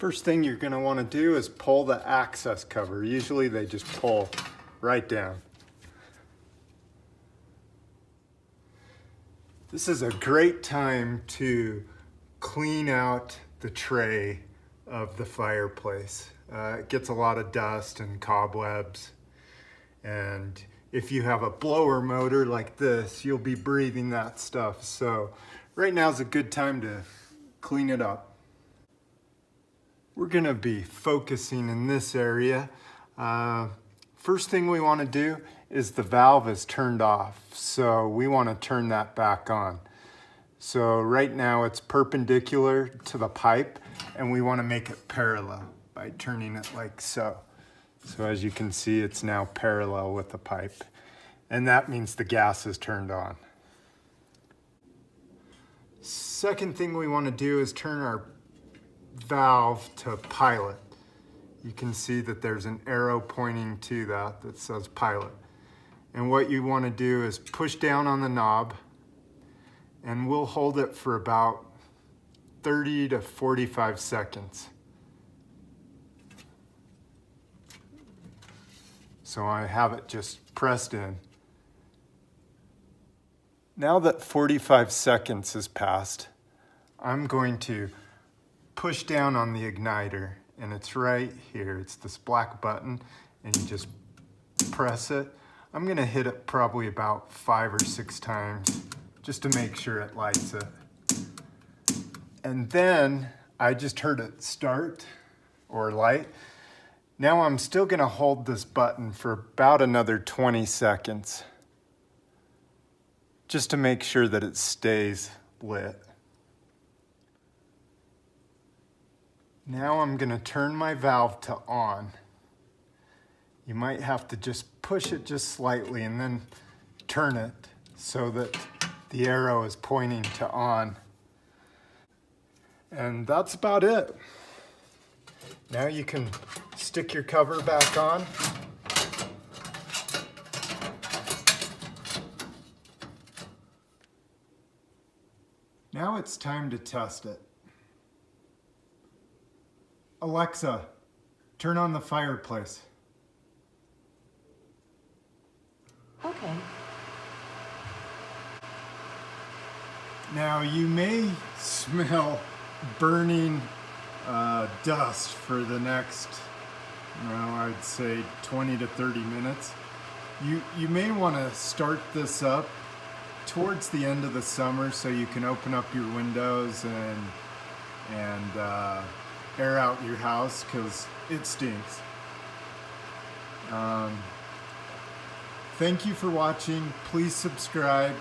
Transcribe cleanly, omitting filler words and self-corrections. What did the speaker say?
First thing you're going to want to do is pull the access cover. Usually they just pull right down. This is a great time to clean out the tray of the fireplace. It gets a lot of dust and cobwebs, and if you have a blower motor like this, you'll be breathing that stuff. So right now is a good time to clean it up. We're going to be focusing in this area. First thing we want to do is the valve is turned off, so we want to turn that back on. So right now it's perpendicular to the pipe, and we want to make it parallel by turning it like so. So as you can see, it's now parallel with the pipe, and that means the gas is turned on. Second thing we want to do is turn our valve to pilot. You can see that there's an arrow pointing to that says pilot. And what you want to do is push down on the knob, and we'll hold it for about 30 to 45 seconds. So I have it just pressed in. Now that 45 seconds has passed, I'm going to push down on the igniter, and it's right here. It's this black button, and you just press it. I'm gonna hit it probably about 5 or 6 times just to make sure it lights it. And then I just heard it start or light. Now I'm still gonna hold this button for about another 20 seconds just to make sure that it stays lit. Now I'm going to turn my valve to on. You might have to just push it just slightly and then turn it so that the arrow is pointing to on. And that's about it. Now you can stick your cover back on. Now it's time to test it. Alexa, turn on the fireplace. Okay. Now you may smell burning dust for the next, I'd say 20 to 30 minutes. You may want to start this up towards the end of the summer so you can open up your windows and air out your house, because it stinks. Thank you for watching. Please subscribe.